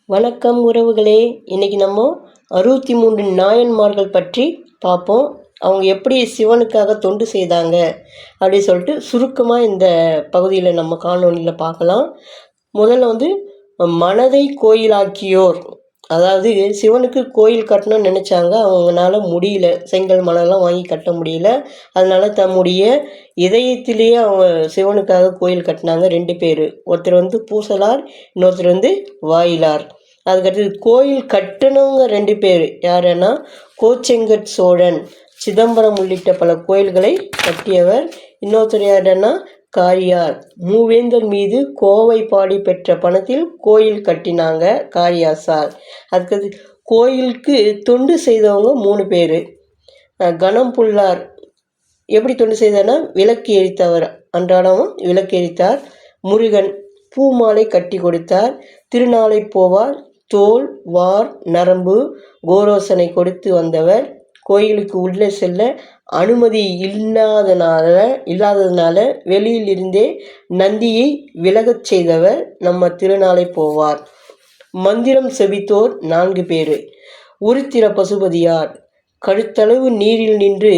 வணக்கம் உறவுகளே. இன்னைக்கு நம்ம 63 நாயன்மார்கள் பற்றி பார்ப்போம். அவங்க எப்படி சிவனுக்காக தொண்டு செய்தாங்க அப்படி சொல்லிட்டு சுருக்கமாக இந்த பகுதியில் நம்ம காணொலியில் பார்க்கலாம். முதல்ல மனதை கோயிலாக்கியோர், அதாவது சிவனுக்கு கோயில் கட்டணும்னு நினச்சாங்க. அவங்களால முடியல, செங்கல் மணலாம் வாங்கி கட்ட முடியல. அதனால தம்முடைய இதயத்திலேயே அவங்க சிவனுக்காக கோயில் கட்டினாங்க. 2 பேர், ஒருத்தர் பூசலார், இன்னொருத்தர் வாயிலார். அதுக்கடுத்தது கோயில் கட்டினவங்க 2 பேர் யாருன்னா கோச்செங்கட் சோழன், சிதம்பரம் உள்ளிட்ட பல கோயில்களை கட்டியவர். இன்னொருத்தர் யாருன்னா காரியார். மூவேந்தர் மீது கோவை பாடி பெற்ற பணத்தில் கோயில் கட்டினாங்க காரியாசார். அதுக்கடுத்து கோயிலுக்கு தொண்டு செய்தவங்க 3 பேர். கணம் புல்லார் எப்படி தொண்டு செய்தார்னா விளக்கு எரித்தவர், அன்றாடமும் விளக்கு எரித்தார். முருகன் பூமாலை கட்டி கொடுத்தார். திருநாளை போவார் தோல் வார் நரம்பு கோரோசனை கொடுத்து வந்தவர். கோயிலுக்கு உள்ளே செல்ல அனுமதி இல்லாததுனால வெளியில் இருந்தே நந்தியை விலகச் செய்தவர் நம்ம திருநாளை போவார். மந்திரம் செபித்தோர் 4 பேர். உருத்திர பசுபதியார் கழுத்தளவு நீரில் நின்று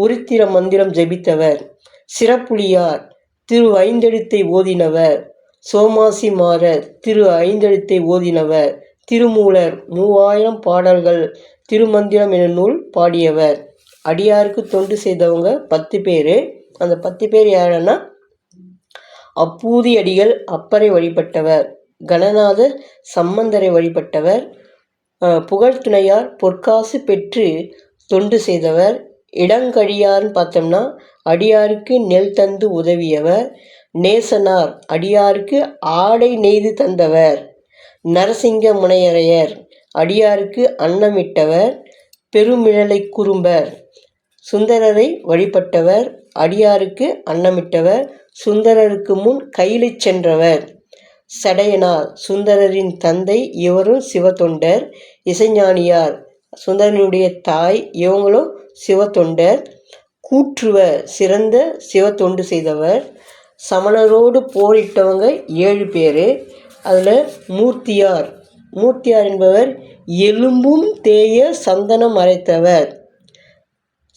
உருத்திர மந்திரம் ஜெபித்தவர். சிறப்புலியார் திரு ஐந்தெழுத்தை ஓதினவர். சோமாசி மாறர் திரு ஐந்தெழுத்தை ஓதினவர். திருமூலர் 3000 பாடல்கள் திருமந்திரம் என நூல் பாடியவர். அடியாருக்கு தொண்டு செய்தவங்க 10 பேர். அந்த 10 பேர் யாருன்னா அப்பூதி அடிகள் அப்பரை வழிபட்டவர். கணநாதர் சம்பந்தரை வழிபட்டவர். புகழ்துணையார் பொற்காசு பெற்று தொண்டு செய்தவர். இடங்கழியார்னு பார்த்தோம்னா அடியாருக்கு நெல் தந்து உதவியவர். நேசனார் அடியாருக்கு ஆடை நெய்து தந்தவர். நரசிங்க முனையரையர் அடியாருக்கு அன்னமிட்டவர். பெருமிழலை குறும்பர் சுந்தரரை வழிபட்டவர். அடியாருக்கு அன்னமிட்டவர். சுந்தரருக்கு முன் கையிலை சென்றவர். சடையனார் சுந்தரரின் தந்தை, இவரும் சிவத்தொண்டர். இசைஞானியார் சுந்தரனுடைய தாய், இவங்களும் சிவத்தொண்டர். கூற்றுவர் சிறந்த சிவத்தொண்டு செய்தவர். சமணரோடு போரிட்டவங்க 7 பேர். அதில் மூர்த்தியார் என்பவர் எலும்பும் தேய சந்தனம் அரைத்தவர்,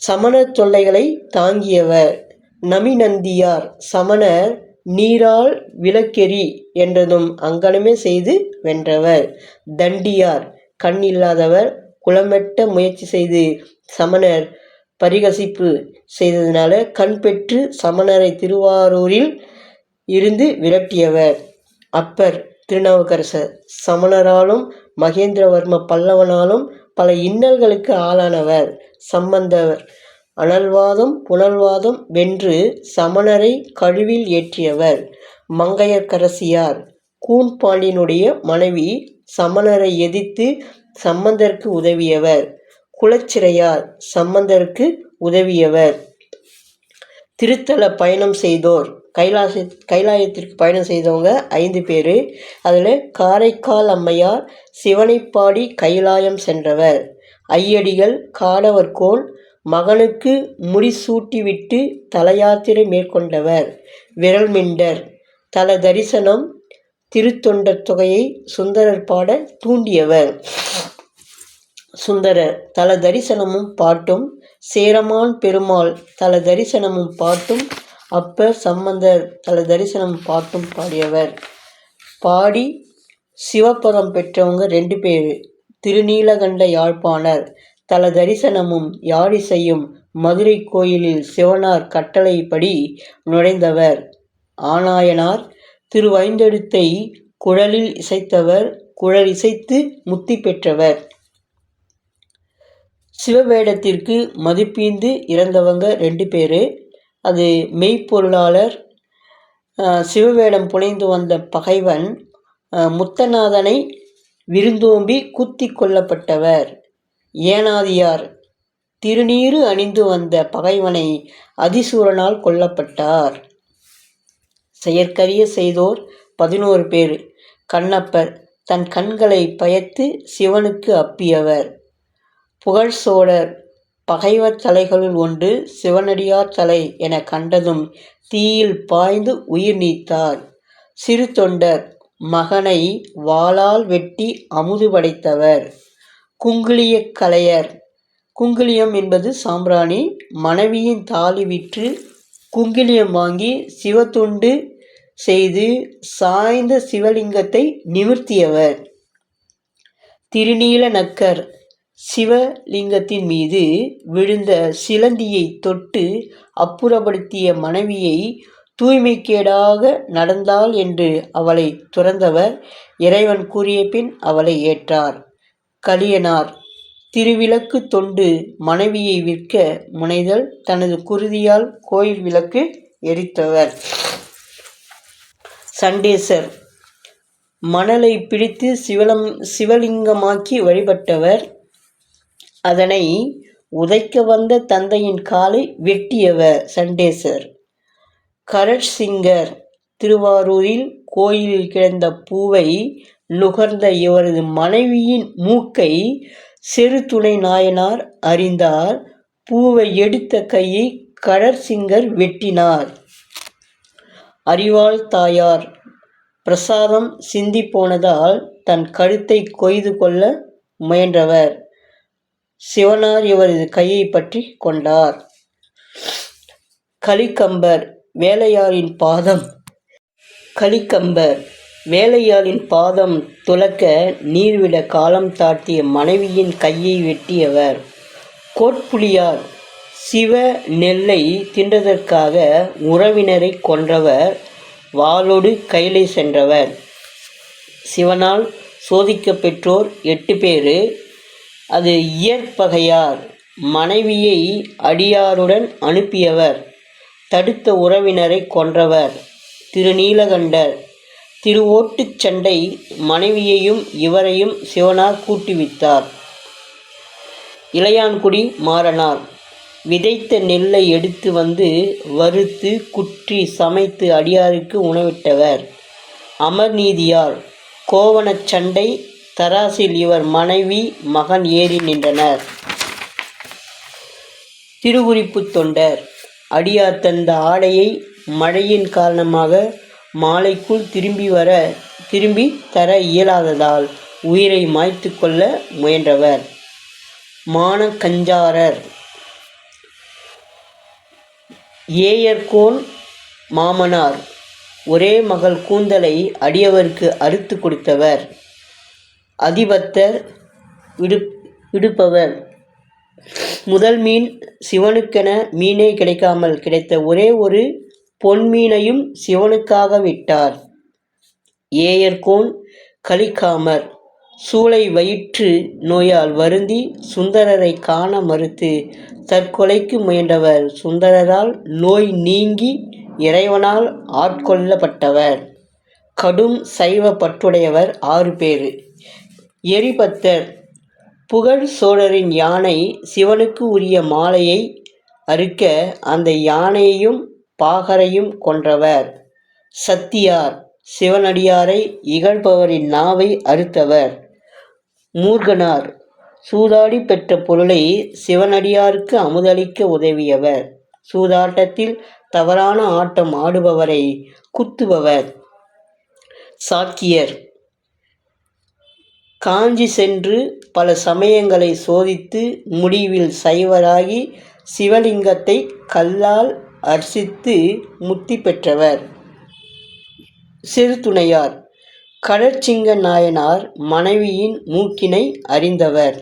சமணர் தொல்லைகளை தாங்கியவர். நமிநந்தியார் சமணர் நீரால் விளக்கெரி என்றதும் அங்கனமே செய்து வென்றவர். தண்டியார் கண் இல்லாதவர், குளமெட்ட முயற்சி செய்து சமணர் பரிகசிப்பு செய்ததினால கண் பெற்று சமணரை திருவாரூரில் இருந்து விரட்டியவர். அப்பர் திருநாவுக்கரசர் சமணராலும் மகேந்திரவர்ம பல்லவனாலும் பல இன்னல்களுக்கு ஆளானவர். சம்பந்தர் அனல்வாதம் புனல்வாதம் வென்று சமணரை கழுவில் ஏற்றியவர். மங்கையர்க்கரசியார் கூன் பாண்டியனுடைய மனைவி, சமணரை எதிர்த்து சம்பந்தருக்கு உதவியவர். குலச்சிறையார் சம்பந்தருக்கு உதவியவர். திருத்தல பயணம் செய்தோர், கைலாயத்திற்கு பயணம் செய்தவங்க 5 பேர். அதில் காரைக்கால் அம்மையார் சிவனை பாடி கைலாயம் சென்றவர். ஐயடிகள் காடவர்கோள் மகனுக்கு முடிசூட்டிவிட்டு தலயாத்திரை மேற்கொண்டவர். விரல்மிண்டர் தல தரிசனம் திருத்தொண்டர் தொகையை சுந்தரர் பாட தூண்டியவர். சுந்தரர் தல தரிசனமும் பாட்டும், சேரமான் பெருமாள் தல தரிசனமும் பாட்டும், அப்பர் சம்பந்தர் தல தரிசனமும் பாட்டும் பாடியவர். பாடி சிவபதம் பெற்றவங்க 2 பேர். திருநீலகண்ட யாழ்ப்பாணர் தல தரிசனமும் யாழிசையும் மதுரை கோயிலில் சிவனார் கட்டளைப்படி நுழைந்தவர். ஆனாயனார் திருவைந்தெழுத்தை குழலில் இசைத்தவர். குழல் இசைத்து முத்தி பெற்றவர். சிவவேடத்திற்கு மதிப்பீந்து இறந்தவங்க 2 பேர். அது மெய்ப்பொருளாளர். சிவவேடம் புனைந்து வந்த பகைவன் முத்தநாதனை விருந்தோம்பி குத்தி கொல்லப்பட்டவர். ஏனாதியார் திருநீறு அணிந்து வந்த பகைவனை அதிசூரனால் கொல்லப்பட்டார். செயற்கரிய செய்தோர் 11 பேர். கண்ணப்பர் தன் கண்களை பயத்து சிவனுக்கு அப்பியவர். புகழ் சோழர் பகைவர் தலைகளுள் ஒன்று சிவனடியார் தலை என கண்டதும் தீயில் பாய்ந்து உயிர் நீத்தார். சிறு தொண்டர் மகனை வாளால் வெட்டி அமுது படைத்தவர். குங்குளிய கலையர். குங்குளியம் என்பது சாம்பிராணி. மனைவியின் தாலி விற்று குங்கிலியம் வாங்கி சிவத்தொண்டு செய்து சாய்ந்த சிவலிங்கத்தை நிமிர்த்தியவர். திருநீல நக்கர். சிவலிங்கத்தின் மீது விழுந்த சிலந்தியை தொட்டு அப்புறப்படுத்திய மனைவியை தூய்மைக்கேடாக நடந்தாள் என்று அவளை துறந்தவர். இறைவன் கூறிய பின் அவளை ஏற்றார். கலியனார். திருவிளக்கு தொண்டு. மனைவியை விற்க முனைதல். தனது குருதியால் கோயில் விளக்கு எரித்தவர். சண்டேசர். மணலை பிடித்து சிவலிங்கமாக்கி வழிபட்டவர். அதனை உதைக்க வந்த தந்தையின் காலை வெட்டியவர் சண்டேசர். கரட்சிங்கர். திருவாரூரில் கோயிலில் கிடந்த பூவை நுகர்ந்த இவரது மனைவியின் மூக்கை செருத்துணை நாயனார் அறிந்தார். பூவை எடுத்த கையை கடற்சிங்கர் வெட்டினார். அறிவாள் தாயார். பிரசாதம் சிந்தி போனதால் தன் கழுத்தை கொய்து கொள்ள முயன்றவர். சிவனார் இவரது கையை பற்றி கொண்டார். கலிக்கம்பர். வேலையாளின் பாதம். கலிக்கம்பர் வேலையாளின் பாதம் துலக்க நீர்விட காலம் தாட்டிய மனைவியின் கையை வெட்டியவர். கோட்புலியார். சிவ நெல்லை தின்றதற்காக உறவினரை கொன்றவர். வாளோடு கைலை சென்றவர். சிவனால் சோதிக்க பெற்றோர் 8 பேர். அது இயற்பகையார். மனைவியை அடியாருடன் அனுப்பியவர். தடுத்த உறவினரை கொன்றவர். திருநீலகண்டர். திருவோட்டுச் சண்டை. மனைவியையும் இவரையும் சிவனார் கூட்டுவித்தார். இளையான்குடி மாறனார். விதைத்த நெல்லை எடுத்து வந்து வறுத்து குற்றி சமைத்து அடியாருக்கு உணவிட்டவர். அமர்நீதியார். கோவணச் சண்டை. தராசில் இவர் மனைவி மகன் ஏறி நின்றனர். திருவுரிப்பு தொண்டர். அடியார் தந்த ஆடையை மழையின் காரணமாக மாலைக்குள் திரும்பி தர இயலாததால் உயிரை மாய்த்து கொள்ள முயன்றவர். மானக்கஞ்சாரர். ஏயர்கோன் மாமனார். ஒரே மகள் கூந்தலை அடியவருக்கு அறுத்து கொடுத்தவர். அதிபத்தர். விடுப்பவர். முதல் மீன். சிவனுக்கென மீனே கிடைக்காமல் கிடைத்த ஒரே ஒரு பொன்மீனையும் சிவனுக்காக விட்டார். ஏயர்கோன் கலிக்காமர். சூளை வயிற்று நோயால் வருந்தி சுந்தரரை காண மறுத்து தற்கொலைக்கு முயன்றவர். சுந்தரரால் நோய் நீங்கி இறைவனால் ஆட்கொள்ளப்பட்டவர். கடும் சைவ பற்றுடையவர் 6 பேர். எரிபத்தர். புகழ் சோழரின் யானை சிவனுக்கு உரிய மாலையை அறுக்க அந்த யானையையும் பாகரையும் கொன்றவர். சத்தியார். சிவனடியாரை இகழ்பவரின் நாவை அறுத்தவர். மூர்கனார். சூதாடி பெற்ற பொருளை சிவனடியாருக்கு அமுதளிக்க உதவியவர். சூதாட்டத்தில் தவறான ஆட்டம் ஆடுபவரை குத்துபவர். சாக்கியர். காஞ்சி சென்று பல சமயங்களை சோதித்து முடிவில் சைவராகி சிவலிங்கத்தை கல்லால் அர்ச்சித்து முத்தி பெற்றவர். சிறுதுணையார். கடற்சிங்க நாயனார் மனைவியின் மூக்கினை அறிந்தவர்.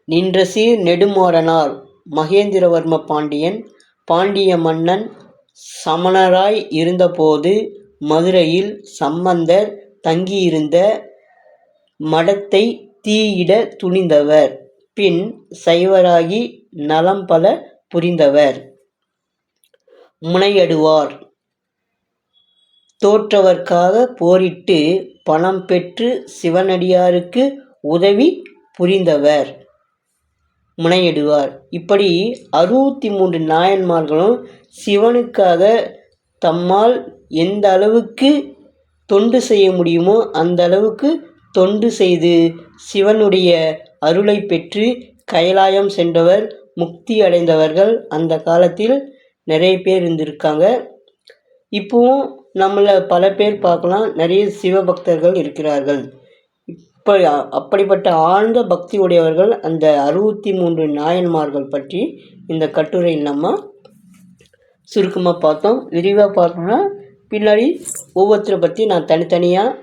நின்ற சீர் நெடுமாறனார். மகேந்திரவர்ம பாண்டியன். பாண்டிய மன்னன் சமணராய் இருந்தபோது மதுரையில் சம்பந்தர் தங்கியிருந்த மடத்தை தீயிட துணிந்தவர். பின் சைவராகி நலம் பல புரிந்தவர். முனையடுவார். தோற்றவர்க்காக போரிட்டு பணம் பெற்று சிவனடியாருக்கு உதவி புரிந்தவர். முனையடுவார். இப்படி 63 நாயன்மார்களும் சிவனுக்காக தம்மால் எந்த அளவுக்கு தொண்டு செய்ய முடியுமோ அந்த அளவுக்கு தொண்டு செய்து சிவனுடைய அருளை பெற்று கைலாயம் சென்றவர், முக்தி அடைந்தவர்கள் அந்த காலத்தில் நிறைய பேர் இருந்திருக்காங்க. இப்போவும் நம்மள பல பேர் பார்க்கலாம், நிறைய சிவபக்தர்கள் இருக்கிறார்கள். இப்போ அப்படிப்பட்ட ஆழ்ந்த பக்தி உடையவர்கள் அந்த 63 நாயன்மார்கள் பற்றி இந்த கட்டுரையில் நம்ம சுருக்கமாக பார்த்தோம். விரிவாக பார்த்தோம்னா பின்னாடி ஒவ்வொருத்தரை பற்றி நான் தனித்தனியாக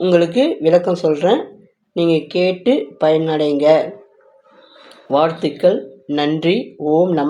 உங்களுக்கு விளக்கம் சொல்கிறேன். நீங்கள் கேட்டு பயனடைங்க. வாழ்த்துக்கள். நன்றி. ஓம் நம